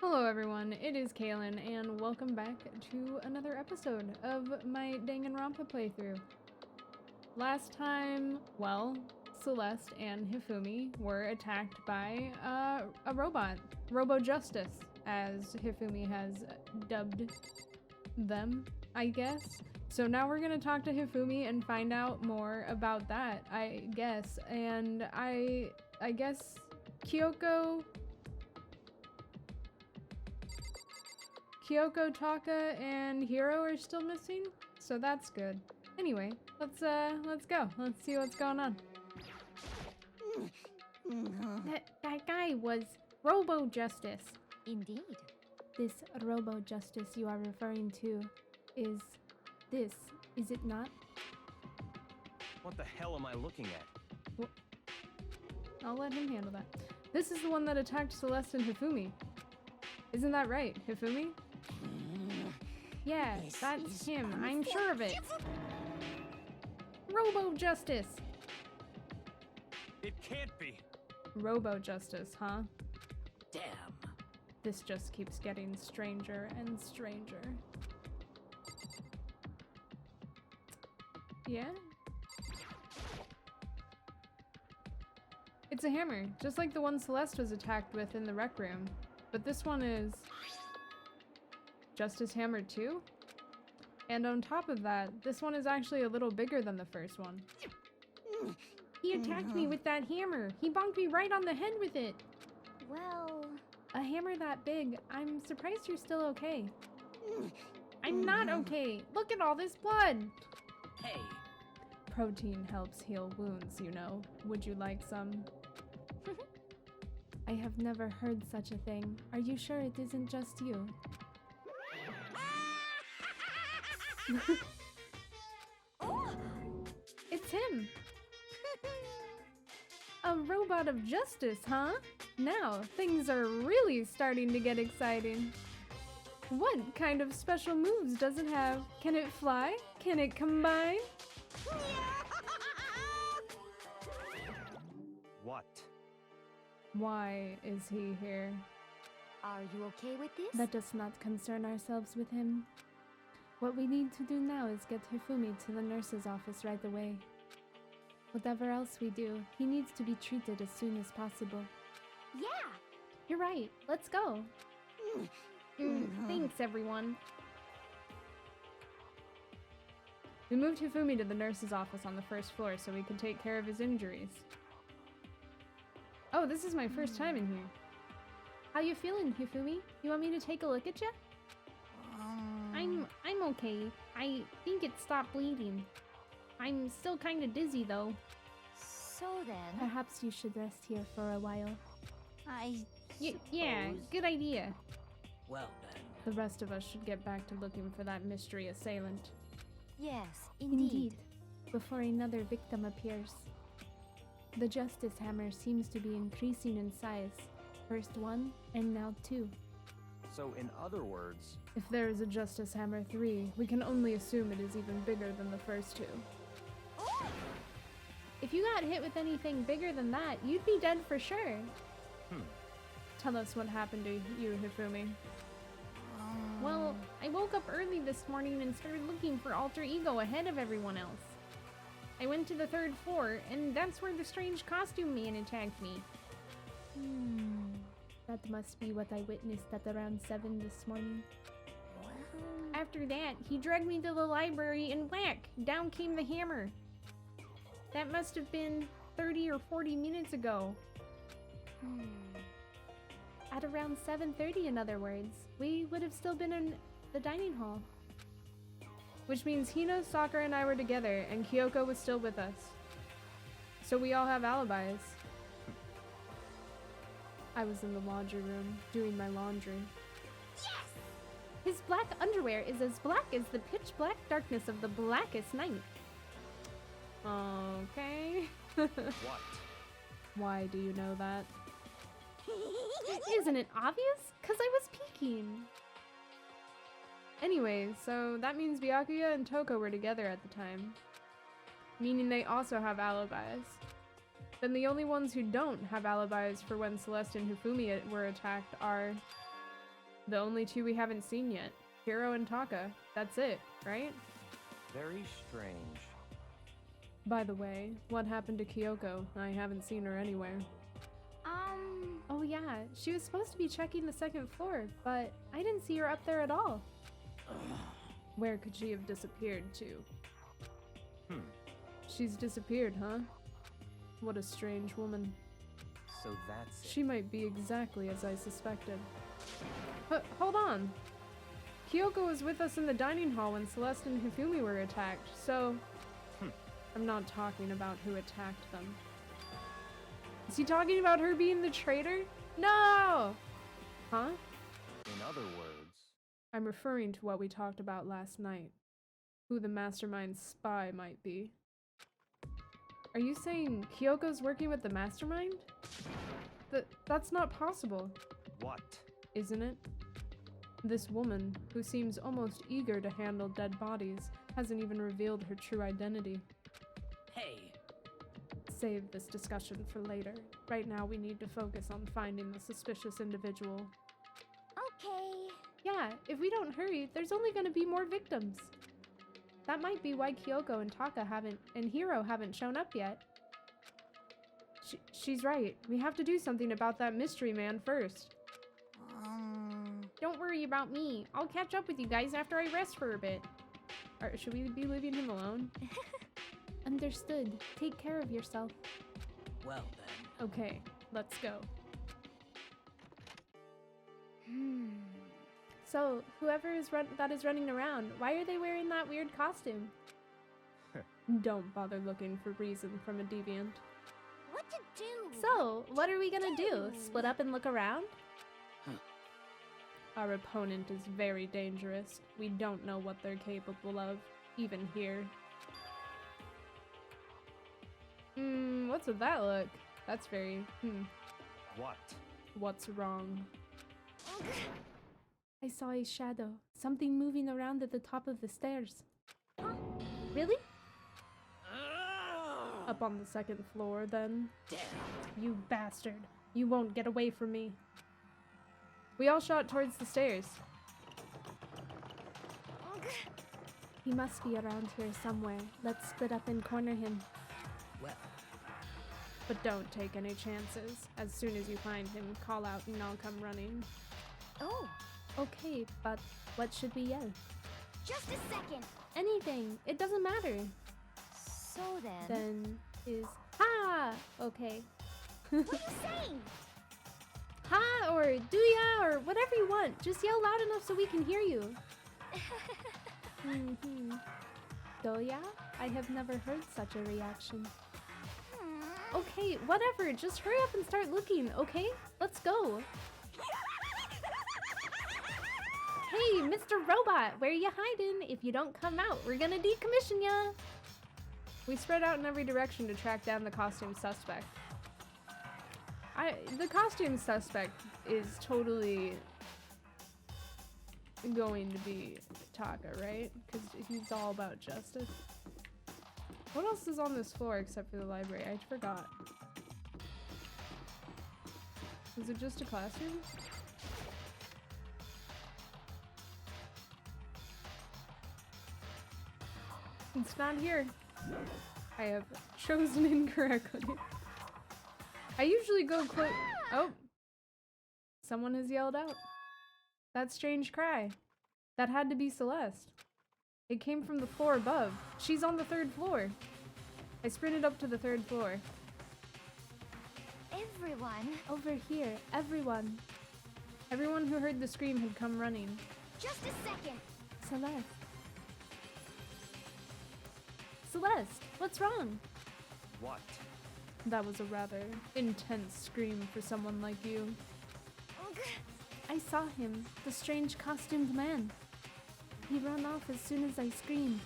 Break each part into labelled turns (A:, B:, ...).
A: Hello everyone, it is Kaahlan, and welcome back to another episode of my Danganronpa playthrough. Last time, well, Celeste and Hifumi were attacked by a robot. Robo-Justice, as Hifumi has dubbed them, I guess. So now we're gonna talk to Hifumi and find out more about that, I guess. And I guess Kyoko, Taka, and Hiro are still missing, so that's good. Anyway, let's go. Let's see what's going on. That guy was Robo-Justice.
B: Indeed.
A: This Robo-Justice you are referring to is it not?
C: What the hell am I looking at?
A: Well, I'll let him handle that. This is the one that attacked Celeste and Hifumi. Isn't that right, Hifumi? Yeah, that's him. I'm sure of it. Robo-Justice!
C: It can't be!
A: Robo-Justice, huh?
C: Damn.
A: This just keeps getting stranger and stranger. Yeah? It's a hammer, just like the one Celeste was attacked with in the rec room. But this one is Justice Hammer 2? And on top of that, this one is actually a little bigger than the first one. He attacked me with that hammer! He bonked me right on the head with it!
B: Well...
A: A hammer that big, I'm surprised you're still okay. I'm not okay! Look at all this blood!
C: Hey!
A: Protein helps heal wounds, you know. Would you like some? I have never heard such a thing. Are you sure it isn't just you? It's him! A robot of justice, huh? Now, things are really starting to get exciting. What kind of special moves does it have? Can it fly? Can it combine?
C: What?
A: Why is he here?
B: Are you okay with this?
A: Let us not concern ourselves with him. What we need to do now is get Hifumi to the nurse's office right away. Whatever else we do, he needs to be treated as soon as possible.
B: Yeah!
A: You're right, let's go. Thanks, everyone. We moved Hifumi to the nurse's office on the first floor so we could take care of his injuries. Oh, this is my first time in here. How you feeling, Hifumi? You want me to take a look at you? I'm okay. I think it stopped bleeding. I'm still kind of dizzy though.
B: So then...
A: Perhaps you should rest here for a while. Yeah,
B: suppose.
A: good idea.
C: Well then.
A: The rest of us should get back to looking for that mystery assailant.
B: Yes, indeed.
A: Before another victim appears. The Justice Hammer seems to be increasing in size. First one, and now two.
C: So in other words...
A: If there is a Justice Hammer 3, we can only assume it is even bigger than the first two. If you got hit with anything bigger than that, you'd be dead for sure. Tell us what happened to you, Hifumi. Well, I woke up early this morning and started looking for Alter Ego ahead of everyone else. I went to the third floor, and that's where the strange costume man attacked me. That must be what I witnessed at around 7 this morning.
B: Well...
A: After that, he dragged me to the library and whack! Down came the hammer. That must have been 30 or 40 minutes ago. At around 7:30, in other words, we would have still been in the dining hall. Which means Hino, Sakura, and I were together, and Kyoko was still with us. So we all have alibis. I was in the laundry room, doing my laundry.
B: Yes!
A: His black underwear is as black as the pitch black darkness of the blackest night. Okay.
C: What?
A: Why do you know that? Isn't it obvious? 'Cause I was peeking. Anyway, so that means Byakuya and Toko were together at the time. Meaning they also have alibis. Then the only ones who don't have alibis for when Celeste and Hifumi were attacked are The only two we haven't seen yet. Hiro and Taka. That's it, right?
C: Very strange.
A: By the way, what happened to Kyoko? I haven't seen her anywhere. Oh yeah, she was supposed to be checking the second floor, but I didn't see her up there at all. Where could she have disappeared to? She's disappeared, huh? What a strange woman.
C: So that's it.
A: She might be exactly as I suspected. But hold on. Kyoko was with us in the dining hall when Celeste and Hifumi were attacked, so... I'm not talking about who attacked them. Is he talking about her being the traitor? No! Huh?
C: In other words,
A: I'm referring to what we talked about last night. Who the mastermind spy might be. Are you saying Kyoko's working with the mastermind? That's not possible.
C: what?
A: Isn't it? This woman, who seems almost eager to handle dead bodies, hasn't even revealed her true identity.
C: Hey!
A: Save this discussion for later. Right now we need to focus on finding the suspicious individual.
B: Okay.
A: Yeah, if we don't hurry, there's only gonna be more victims. That might be why Kyoko and Taka and Hiro haven't shown up yet. She's right. We have to do something about that mystery man first. Don't worry about me. I'll catch up with you guys after I rest for a bit. Or should we be leaving him alone? Understood. Take care of yourself.
C: Well then.
A: Okay, let's go. So, whoever that is running around, why are they wearing that weird costume? Don't bother looking for reason from a deviant.
B: What to do?
A: So, what are we gonna do? Split up and look around? Our opponent is very dangerous. We don't know what they're capable of, even here. What's with that look? That's very,
C: What?
A: What's wrong? I saw a shadow. Something moving around at the top of the stairs.
B: Huh?
A: Really? Up on the second floor, then.
C: Damn.
A: You bastard. You won't get away from me. We all shot towards the stairs. He must be around here somewhere. Let's split up and corner him.
C: Well.
A: But don't take any chances. As soon as you find him, call out and I'll come running.
B: Oh,
A: Okay, but what should we yell?
B: just a second.
A: Anything. It doesn't matter.
B: So then,
A: Then is ha! Okay.
B: what are you saying?
A: Ha or do ya or whatever you want. Just yell loud enough so we can hear you. Doya? I have never heard such a reaction. Okay, whatever. Just hurry up and start looking, okay? Let's go. Hey, Mr. Robot, where you hiding? If you don't come out, we're gonna decommission ya. We spread out in every direction to track down the costume suspect. The costume suspect is totally going to be Taka, right? Because he's all about justice. What else is on this floor except for the library? I forgot. Is it just a classroom? It's not here. I have chosen incorrectly. I usually go close. Oh. Someone has yelled out. That strange cry. That had to be Celeste. It came from the floor above. She's on the third floor. I sprinted up to the third floor.
B: Everyone,
A: Over here, everyone. Everyone who heard the scream had come running.
B: just a second.
A: Celeste. Celeste, what's wrong?
C: What?
A: That was a rather intense scream for someone like you. I saw him, the strange costumed man. He ran off as soon as I screamed.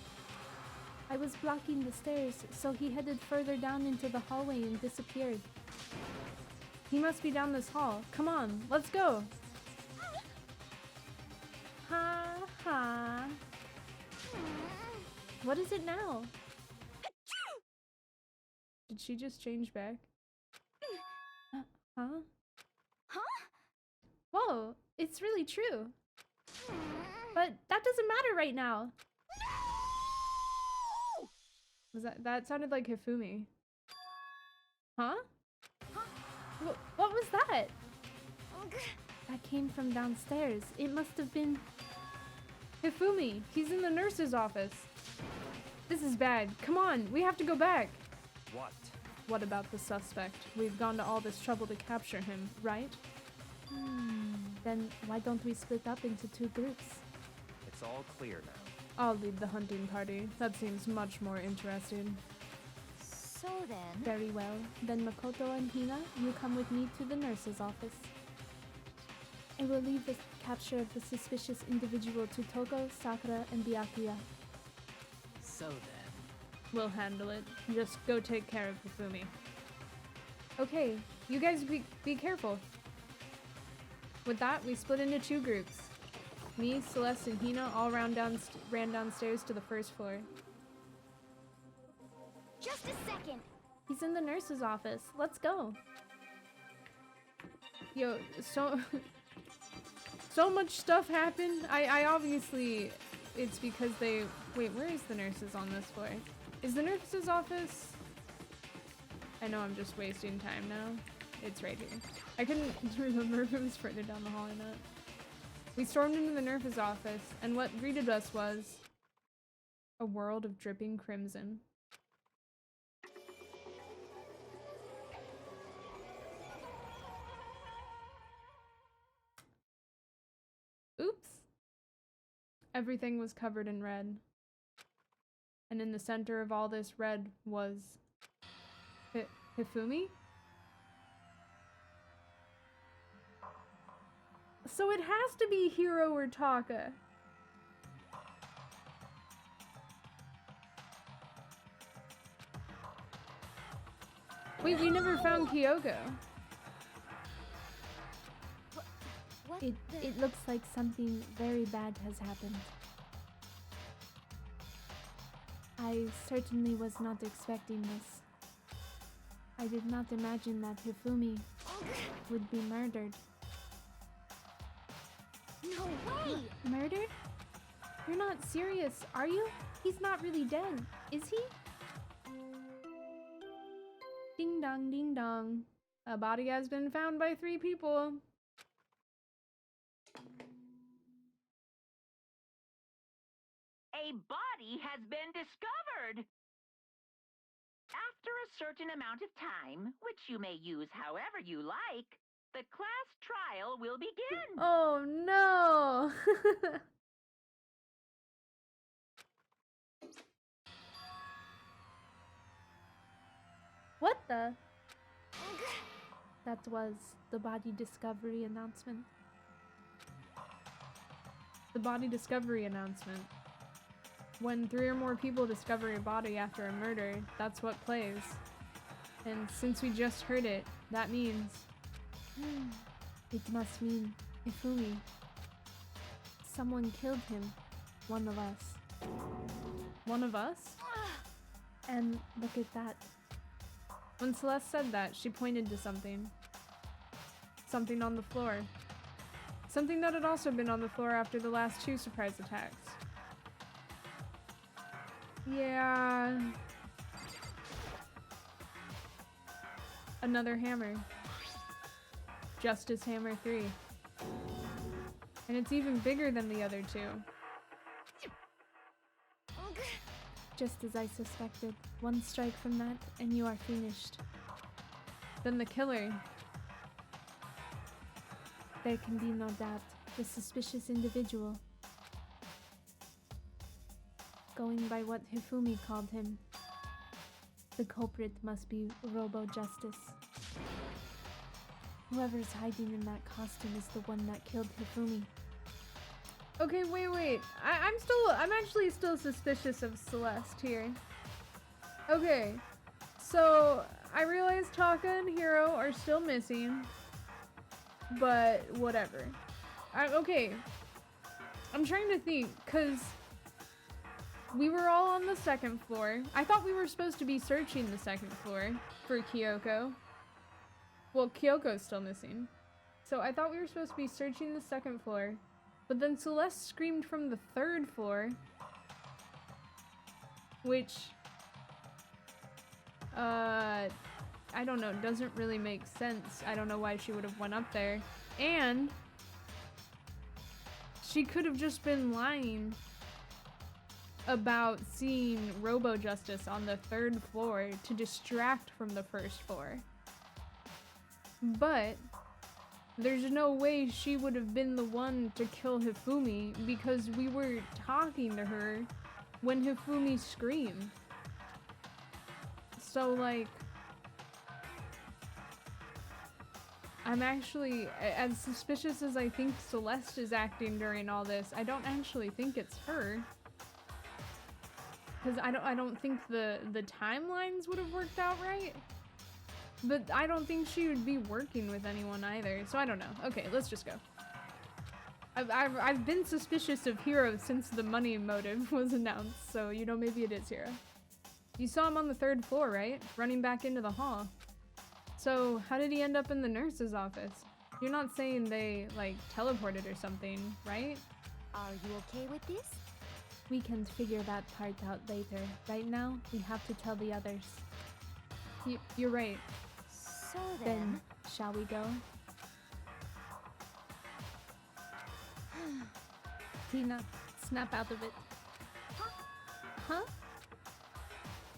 A: I was blocking the stairs, so he headed further down into the hallway and disappeared. He must be down this hall. Come on, let's go. Ha ha. What is it now? Did she just change back? Huh?
B: Huh?
A: Whoa, It's really true. But that doesn't matter right now. Was that sounded like Hifumi. Huh? What was that? That came from downstairs. It must have been Hifumi. He's in the nurse's office. This is bad. Come on, we have to go back.
C: What?
A: What about the suspect? We've gone to all this trouble to capture him, right? Then why don't we split up into 2 groups?
C: It's all clear now.
A: I'll lead the hunting party. That seems much more interesting.
B: So then...
A: Very well. Then Makoto and Hina, you come with me to the nurse's office. I will leave the capture of the suspicious individual to Toko, Sakura, and Byakuya.
D: So then...
A: We'll handle it. Just go take care of Hifumi. Okay, you guys be careful. With that, we split into 2 groups. Me, Celeste, and Hina all ran downstairs to the 1st floor.
B: Just a second.
A: He's in the nurse's office. Let's go. Yo, so much stuff happened. I obviously, it's because they, wait, where is the nurse's on this floor? Is the nurse's office? I know I'm just wasting time now. It's right here. I couldn't remember if it was further down the hall or not. We stormed into the nurse's office, and what greeted us was a world of dripping crimson. Oops. Everything was covered in red. And in the center of all this red was Hifumi? So it has to be Hiro or Taka. Wait, we never found Kyoko.
B: What
A: It looks like something very bad has happened. I certainly was not expecting this. I did not imagine that Hifumi would be murdered.
B: No way!
A: Murdered? You're not serious, are you? He's not really dead, is he? Ding dong, ding dong. A body has been found by 3 people.
E: A body has been discovered! After a certain amount of time, which you may use however you like, the class trial will begin.
A: Oh no! What the? That was the body discovery announcement. The body discovery announcement. When 3 or more people discover a body after a murder, that's what plays. And since we just heard it, that means... It must mean Hifumi. Someone killed him. One of us. One of us? And look at that. When Celeste said that, she pointed to something. Something on the floor. Something that had also been on the floor after the last 2 surprise attacks. Yeah. Another hammer. Justice Hammer 3. And it's even bigger than the other 2. Just as I suspected. 1 strike from that, and you are finished. Then the killer. There can be no doubt. The suspicious individual. Going by what Hifumi called him. The culprit must be Robo-Justice. Whoever's hiding in that costume is the one that killed Hifumi. Okay, wait. I'm actually still suspicious of Celeste here. Okay, so I realize Taka and Hiro are still missing, but whatever. Okay, I'm trying to think, cause we were all on the 2nd floor. I thought we were supposed to be searching the 2nd floor for Kyoko. Well, Kyoko's still missing. So I thought we were supposed to be searching the second floor, but then Celeste screamed from the third floor, which, I don't know, doesn't really make sense. I don't know why she would have went up there. And she could have just been lying about seeing Robo-Justice on the third floor to distract from the first floor. But there's no way she would have been the one to kill Hifumi because we were talking to her when Hifumi screamed. So, like, I'm actually, as suspicious as I think Celeste is acting during all this, I don't actually think it's her. Because I don't think the timelines would have worked out right. But I don't think she would be working with anyone either, so I don't know. Okay, let's just go. I've been suspicious of Hiro since the money motive was announced, so you know, maybe it is Hiro. You saw him on the third floor, right? Running back into the hall. So how did he end up in the nurse's office? You're not saying they, like, teleported or something, right?
B: Are you okay with this?
A: We can figure that part out later. Right now, we have to tell the others. You're right.
B: So
A: Then, shall we go? Tina, snap out of it. Huh?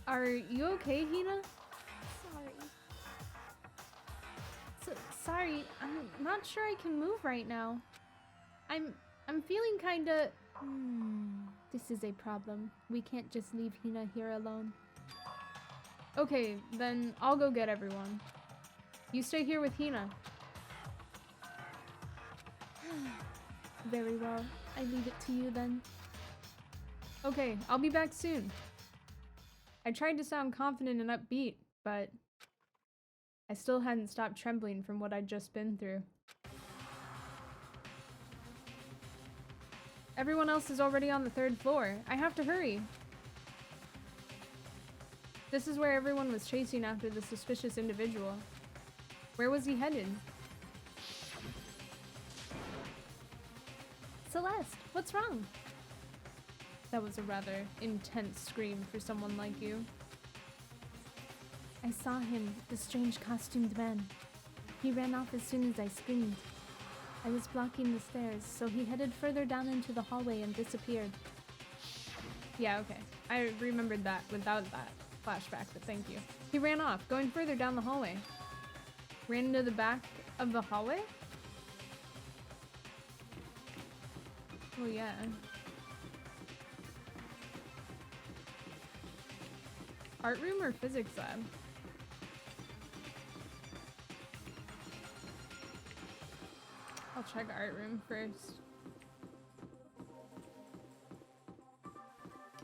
A: Are you okay, Hina? Sorry, I'm not sure I can move right now. I'm feeling kinda... This is a problem. We can't just leave Hina here alone. Okay, then I'll go get everyone. You stay here with Hina. Very well. I leave it to you then. Okay, I'll be back soon. I tried to sound confident and upbeat, but I still hadn't stopped trembling from what I'd just been through. Everyone else is already on the third floor. I have to hurry. This is where everyone was chasing after the suspicious individual. Where was he headed? Celeste, what's wrong? That was a rather intense scream for someone like you. I saw him, the strange costumed man. He ran off as soon as I screamed. I was blocking the stairs, so he headed further down into the hallway and disappeared. Yeah, okay. I remembered that without that flashback, but thank you. He ran off, going further down the hallway. Ran into the back of the hallway? Oh yeah. Art room or physics lab? I'll check art room first.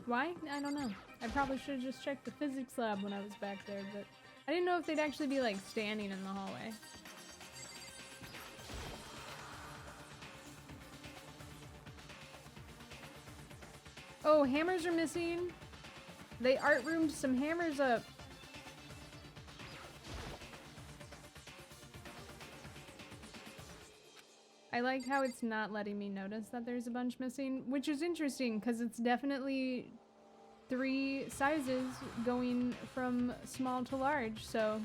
A: Why? I don't know. I probably should have just checked the physics lab when I was back there, but I didn't know if they'd actually be like standing in the hallway. Oh, hammers are missing. They art roomed some hammers up. I like how it's not letting me notice that there's a bunch missing, which is interesting because it's definitely 3 sizes going from small to large, so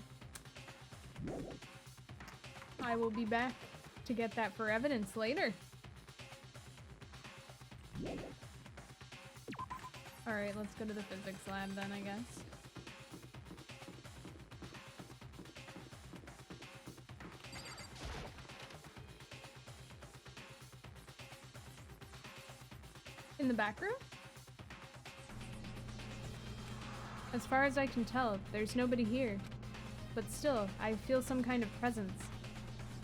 A: I will be back to get that for evidence later. Alright, let's go to the physics lab then, I guess. In the back room? As far as I can tell, there's nobody here. But still, I feel some kind of presence.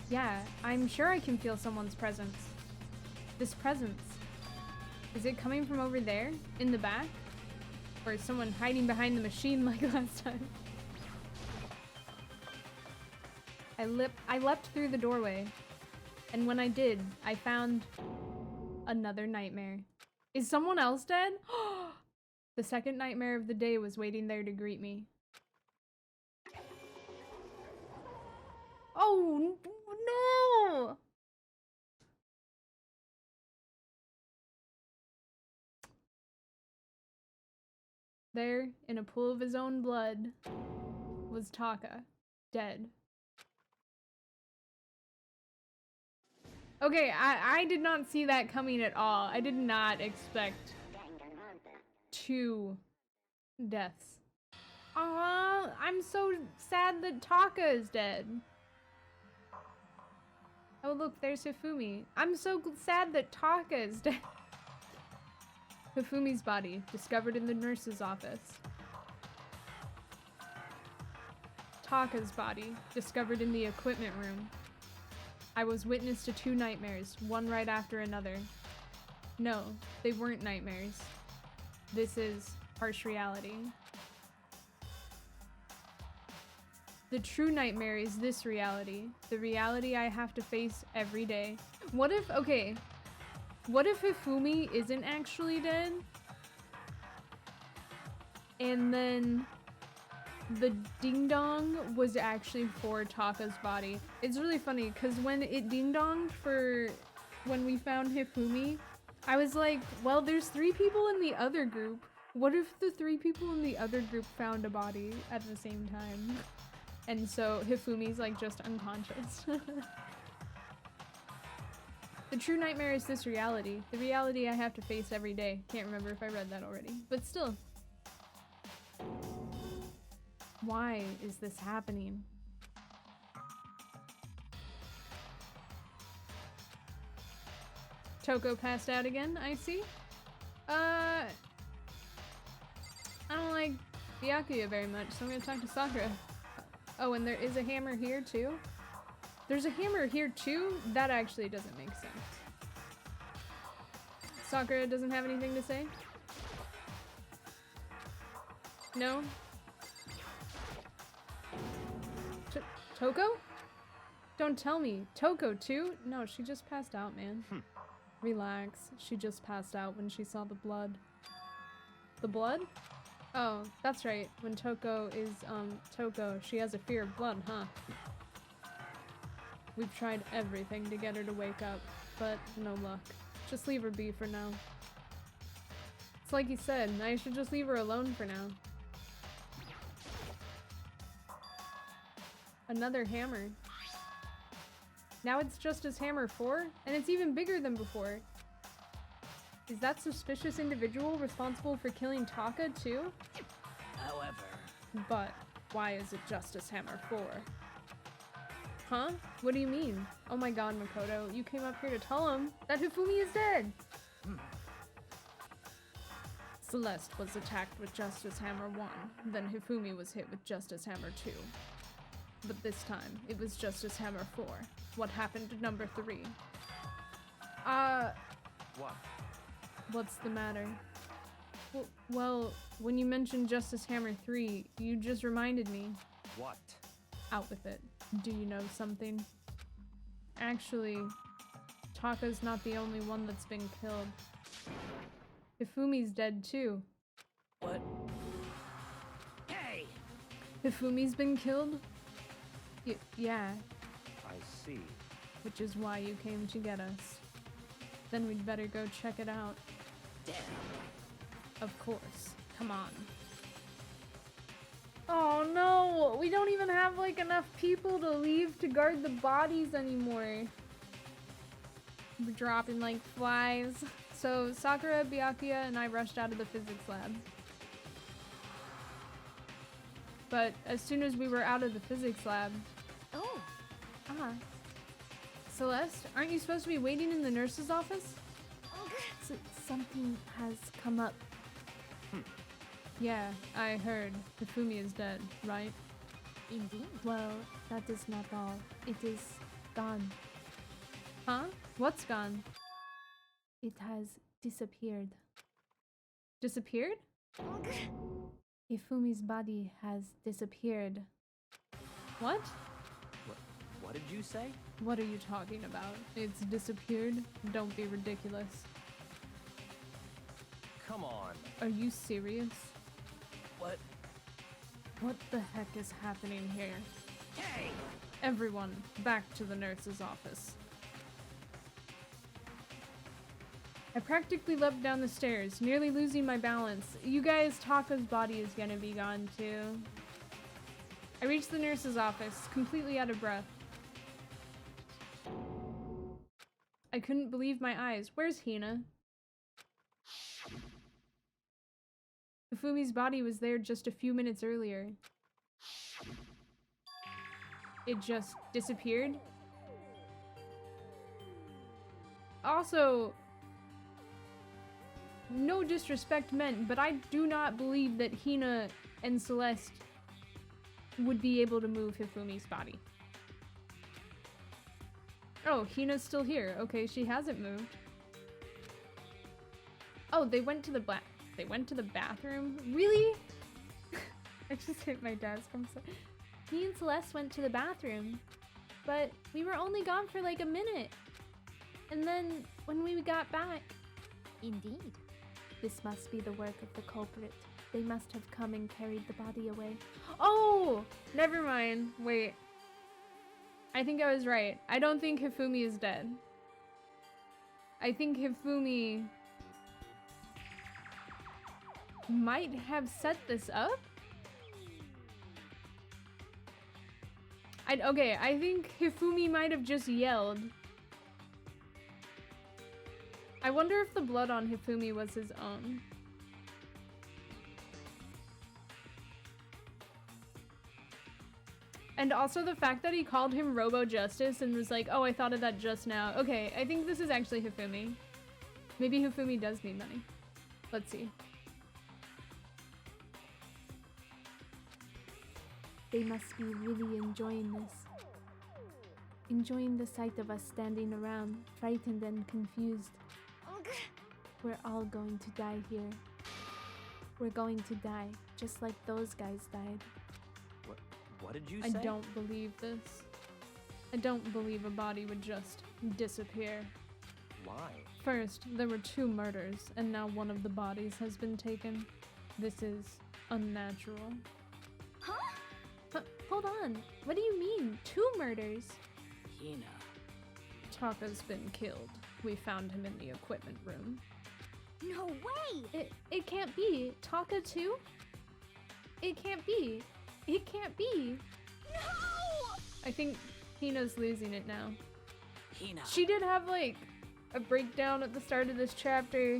A: Yeah, I'm sure I can feel someone's presence. This presence. Is it coming from over there? In the back? Or is someone hiding behind the machine like last time? I leapt through the doorway. And when I did, I found another nightmare. Is someone else dead? The second nightmare of the day was waiting there to greet me. Oh, no! There, in a pool of his own blood, was Taka, dead. Okay, I did not see that coming at all. I did not expect 2 deaths. Aw, I'm so sad that Taka is dead. Oh look, there's Hifumi. I'm so sad that Taka is dead. Hifumi's body, discovered in the nurse's office. Taka's body, discovered in the equipment room. I was witness to 2 nightmares, one right after another. No, they weren't nightmares. This is harsh reality. The true nightmare is this reality, the reality I have to face every day. What if, okay, what if Hifumi isn't actually dead? And then the ding-dong was actually for Taka's body. It's really funny, because when it ding-donged for when we found Hifumi, I was like, well, there's 3 people in the other group. What if the 3 people in the other group found a body at the same time? And so Hifumi's like just unconscious. The true nightmare is this reality. The reality I have to face every day. Can't remember if I read that already, but still. Why is this happening? Toko passed out again, I see. I don't like Byakuya very much, so I'm gonna talk to Sakura. Oh, and there is a hammer here too? There's a hammer here too? That actually doesn't make sense. Sakura doesn't have anything to say? No? Toko? Don't tell me. Toko too? No, she just passed out, man. Relax. She just passed out when she saw the blood. The blood? Oh, that's right. When Toko is, Toko, she has a fear of blood, huh? We've tried everything to get her to wake up, but no luck. Just leave her be for now. It's like you said, I should just leave her alone for now. Another hammer. Now it's Justice Hammer 4, and it's even bigger than before. Is that suspicious individual responsible for killing Taka too?
D: However,
A: But why is it Justice Hammer 4? Huh? What do you mean? Oh my god, Makoto, you came up here to tell him that Hifumi is dead! Celeste was attacked with Justice Hammer 1, then Hifumi was hit with Justice Hammer 2. But this time, it was Justice Hammer 4. What happened to number 3?
C: What?
A: What's the matter? Well, when you mentioned Justice Hammer 3, you just reminded me.
C: What?
A: Out with it. Do you know something? Actually, Taka's not the only one that's been killed. Hifumi's dead too.
D: what? Hey!
A: Hifumi's been killed? Yeah,
C: I see.
A: which is why you came to get us. Then we'd better go check it out.
D: Damn.
A: Of course. Come on. Oh no! We don't even have like enough people to leave to guard the bodies anymore. We're dropping like flies. So Sakura, Byakuya, and I rushed out of the physics lab. But as soon as we were out of the physics lab...
B: Oh,
A: Celeste, aren't you supposed to be waiting in the nurse's office? Something has come up. Yeah, I heard. Hifumi is dead, right?
B: indeed.
A: Well, that is not all. It is gone. Huh? What's gone? It has disappeared. Disappeared? Hifumi's body has disappeared. What?
C: What did you say?
A: What are you talking about? It's disappeared? Don't be ridiculous.
C: Come on.
A: Are you serious?
D: What?
A: What the heck is happening here?
D: Hey!
A: Everyone, back to the nurse's office. I practically leapt down the stairs, nearly losing my balance. You guys, Taka's body is gonna be gone too. I reached the nurse's office, completely out of breath. I couldn't believe my eyes. Where's Hina? Hifumi's body was there just a few minutes earlier. It just disappeared. Also, no disrespect meant, but I do not believe that Hina and Celeste would be able to move Hifumi's body. Oh, Hina's still here. Okay, she hasn't moved. Oh, they went to the bathroom? Really? I just hit my desk. I'm sorry. Me and Celeste went to the bathroom, but we were only gone for like a minute. And then when we got back...
B: Indeed.
A: This must be the work of the culprit. They must have come and carried the body away. Oh! Never mind. Wait. I think I was right. I don't think Hifumi is dead. I think Hifumi might have set this up? Okay, I think Hifumi might have just yelled. I wonder if the blood on Hifumi was his own. And also the fact that he called him Robo Justice and was like, oh, I thought of that just now. Okay, I think this is actually Hifumi. Maybe Hifumi does need money. Let's see. They must be really enjoying this. Enjoying the sight of us standing around, frightened and confused. We're all going to die here. We're going to die, just like those guys died.
C: What did you say?
A: I don't believe this. I don't believe a body would just disappear.
C: Why?
A: First, there were 2 murders, and now one of the bodies has been taken. This is unnatural.
B: Huh?
A: Hold on. What do you mean? 2 murders?
D: Hina.
A: Taka's been killed. We found him in the equipment room.
B: No way!
A: It can't be. Taka too? It can't be. It can't be.
B: No!
A: I think Hina's losing it now.
D: Hina.
A: She did have like a breakdown at the start of this chapter.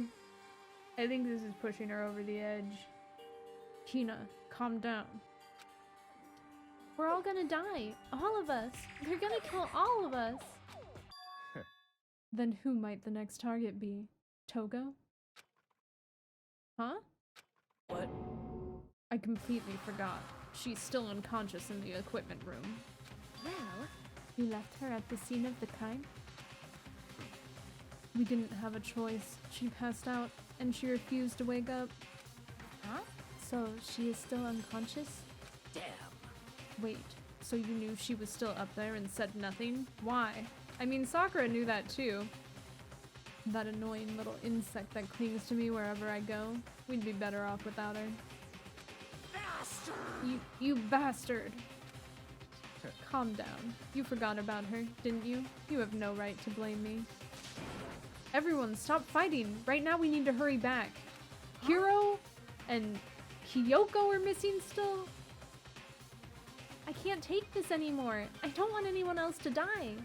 A: I think this is pushing her over the edge. Hina, calm down. We're all gonna die. All of us. They're gonna kill all of us. Then who might the next target be? Togo? Huh?
D: What?
A: I completely forgot. She's still unconscious in the equipment room.
B: Well,
A: You left her at the scene of the crime? We didn't have a choice. She passed out, and she refused to wake up.
B: huh?
A: So, she is still unconscious?
D: Damn.
A: Wait, so you knew she was still up there and said nothing? Why? I mean, Sakura knew that too. That annoying little insect that clings to me wherever I go. We'd be better off without her.
D: Bastard!
A: You bastard! Calm down. You forgot about her, didn't you? You have no right to blame me. Everyone, stop fighting! Right now we need to hurry back. Hiro and Kyoko are missing still? I can't take this anymore. I don't want anyone else to die.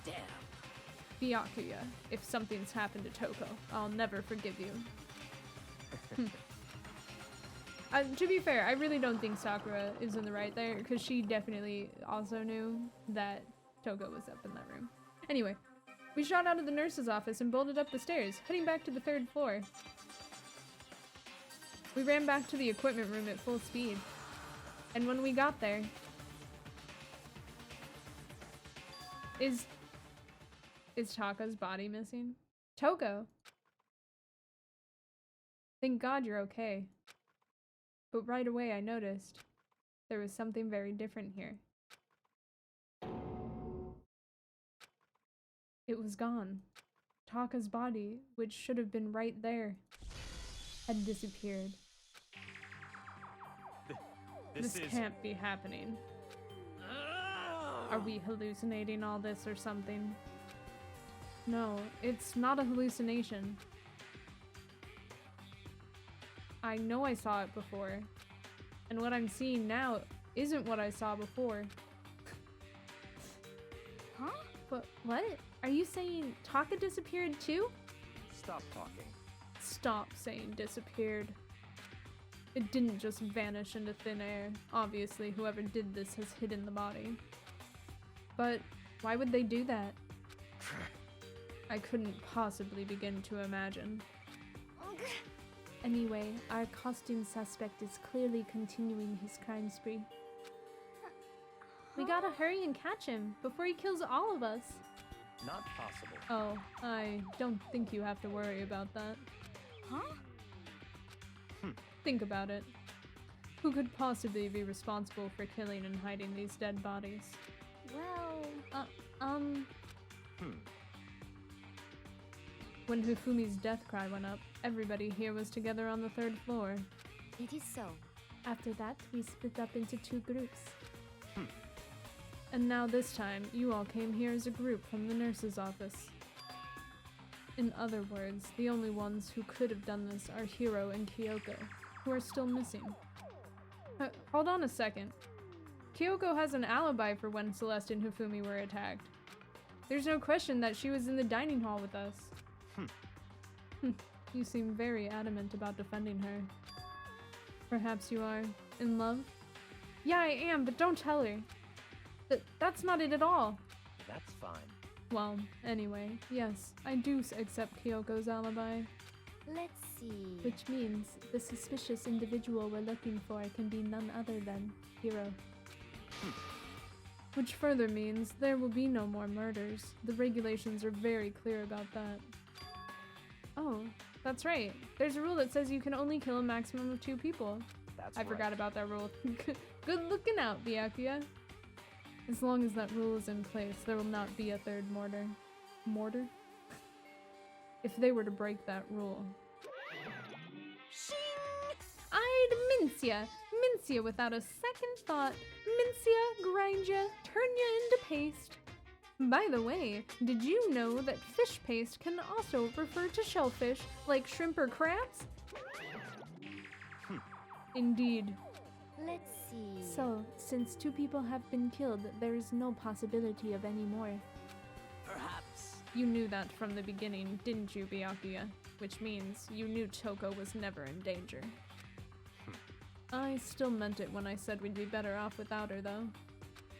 D: Damn.
A: Byakuya, if something's happened to Toko, I'll never forgive you. To be fair, I really don't think Sakura is in the right there, because she definitely also knew that Toko was up in that room. Anyway, we shot out of the nurse's office and bolted up the stairs, heading back to the 3rd floor. We ran back to the equipment room at full speed. And when we got there... Is Taka's body missing? Toko! Thank God you're okay. But right away I noticed there was something very different here. It was gone. Taka's body, which should have been right there, had disappeared. This can't be happening. Are we hallucinating all this or something? No, it's not a hallucination. I know I saw it before. And what I'm seeing now isn't what I saw before.
B: Huh?
A: But what? Are you saying Taka disappeared too?
C: Stop talking.
A: Stop saying disappeared. It didn't just vanish into thin air. Obviously, whoever did this has hidden the body. But why would they do that? I couldn't possibly begin to imagine. Anyway, our costume suspect is clearly continuing his crime spree. We gotta hurry and catch him before he kills all of us.
C: Not possible.
A: Oh, I don't think you have to worry about that.
B: Huh?
A: Think about it. Who could possibly be responsible for killing and hiding these dead bodies?
B: Well,
A: When Hifumi's death cry went up, everybody here was together on the 3rd floor.
B: it is so.
A: After that, we split up into 2 groups. And now this time, you all came here as a group from the nurse's office. In other words, the only ones who could have done this are Hiro and Kyoko, who are still missing. Hold on a second. Kyoko has an alibi for when Celeste and Hifumi were attacked. There's no question that she was in the dining hall with us. You seem very adamant about defending her. Perhaps you are in love? Yeah, I am, but don't tell her. That's not it at all.
C: That's fine.
A: Well, anyway, yes, I do accept Kyoko's alibi.
B: Let's see.
A: Which means the suspicious individual we're looking for can be none other than Hiro. Which further means there will be no more murders. The regulations are very clear about that. Oh, that's right. There's a rule that says you can only kill a maximum of 2 people.
C: That's
A: I forgot about that rule. Good looking out, Byakuya. As long as that rule is in place, there will not be a 3rd mortar. Mortar? If they were to break that rule. I'd mince ya! Mince ya without a second thought. Mince ya, grind ya, turn ya into paste. By the way, did you know that fish paste can also refer to shellfish, like shrimp or crabs? Indeed.
B: Let's see.
A: So, since 2 people have been killed, there is no possibility of any more.
D: Perhaps.
A: You knew that from the beginning, didn't you, Byakuya? Which means you knew Toko was never in danger. I still meant it when I said we'd be better off without her, though.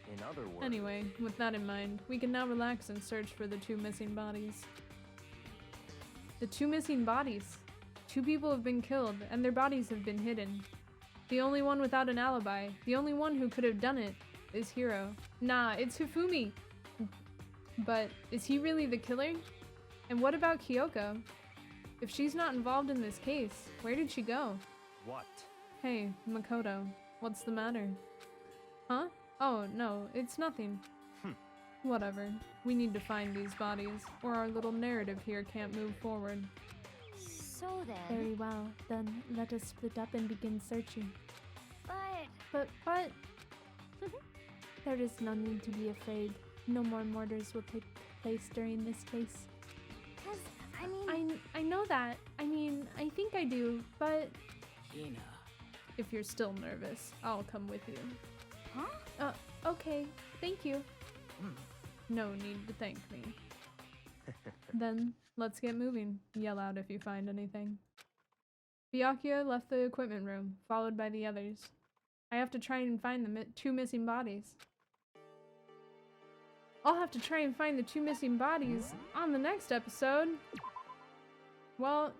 C: In other words.
A: Anyway, with that in mind, we can now relax and search for the 2 missing bodies. The 2 missing bodies! 2 people have been killed, and their bodies have been hidden. The only one without an alibi, the only one who could have done it, is Hiro. Nah, it's Hifumi! But is he really the killer? And what about Kyoko? If she's not involved in this case, where did she go?
C: What?
A: Hey, Makoto, what's the matter? Huh? Oh, no, it's nothing. Whatever. We need to find these bodies, or our little narrative here can't move forward.
B: So then.
A: Very well, then let us split up and begin searching.
B: But
A: But... There is no need to be afraid. No more murders will take place during this case.
B: cause I mean,
A: I know that. I think I do, but...
D: Hina.
A: If you're still nervous, I'll come with you.
B: huh?
A: Okay, thank you. No need to thank me. Then, let's get moving. Yell out if you find anything. Byakuya left the equipment room, followed by the others. I have to try and find the 2 missing bodies. I'll have to try and find the 2 missing bodies on the next episode. Well,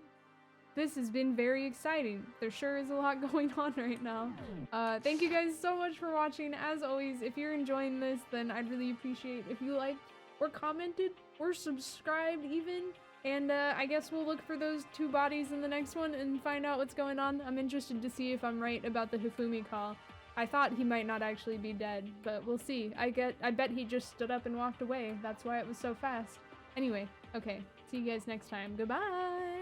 A: this has been very exciting. There sure is a lot going on right now. Thank you guys so much for watching. As always, if you're enjoying this, then I'd really appreciate if you liked or commented or subscribed even. And I guess we'll look for those 2 bodies in the next one and find out what's going on. I'm interested to see if I'm right about the Hifumi call. I thought he might not actually be dead, but we'll see. I bet he just stood up and walked away. That's why it was so fast. Anyway, okay. See you guys next time. Goodbye!